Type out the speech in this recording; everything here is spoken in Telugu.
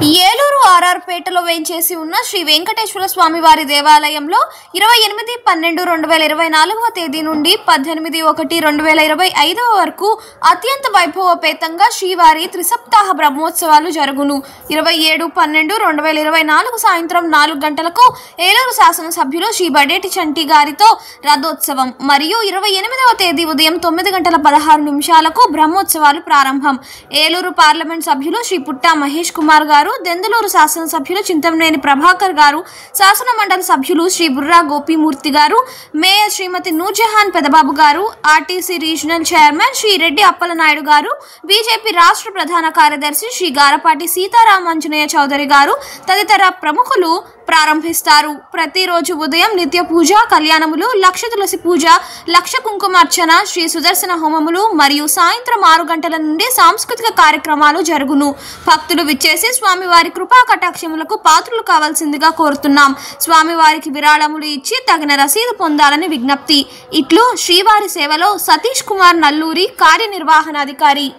ఏలూరు ఆర్ఆర్పేటలో వేంచేసి ఉన్న శ్రీ వెంకటేశ్వర స్వామి వారి దేవాలయంలో 28/12/2024 తేదీ నుండి 18/1/2025 వరకు అత్యంత వైభవోపేతంగా శ్రీవారి త్రిసప్తాహ బ్రహ్మోత్సవాలు జరుగును. 27/12/2024 సాయంత్రం 4 గంటలకు ఏలూరు శాసనసభ్యులు శ్రీ బడేటి చంటి గారితో రథోత్సవం మరియు 28వ తేదీ ఉదయం 9:16 బ్రహ్మోత్సవాలు ప్రారంభం. ఏలూరు పార్లమెంట్ సభ్యులు శ్రీ పుట్టా మహేష్ కుమార్ గారు, దెందులూరు శాసనసభ్యులు చింతమనేని ప్రభాకర్ గారు, శాసన మండలి సభ్యులు శ్రీ బుర్రా గోపీమూర్తి గారు, మేయర్ శ్రీమతి Noorjahan Pedababu garu, RTC regional chairman Shri Reddy Appalanaidu garu, BJP రాష్ట్ర ప్రధాన కార్యదర్శి శ్రీ గారపాటి సీతారామాంజనేయ చౌదరి గారు తదితర ప్రముఖులు ప్రారంభిస్తారు. ప్రతిరోజు ఉదయం నిత్య పూజ, కళ్యాణములు, లక్ష తులసి పూజ, లక్ష కుంకుమార్చన, శ్రీ సుదర్శన హోమములు మరియు సాయంత్రం 6 గంటల నుండి సాంస్కృతిక కార్యక్రమాలు జరుగును. భక్తులు విచ్చేసి స్వామివారి కృపా కటాక్షములకు పాత్రులు కావాల్సిందిగా కోరుతున్నాం. స్వామివారికి విరాళములు ఇచ్చి తగిన రసీదు పొందాలని విజ్ఞప్తి. ఇట్లు శ్రీవారి సేవలో సతీష్ కుమార్ నల్లూరి, కార్యనిర్వహణాధికారి.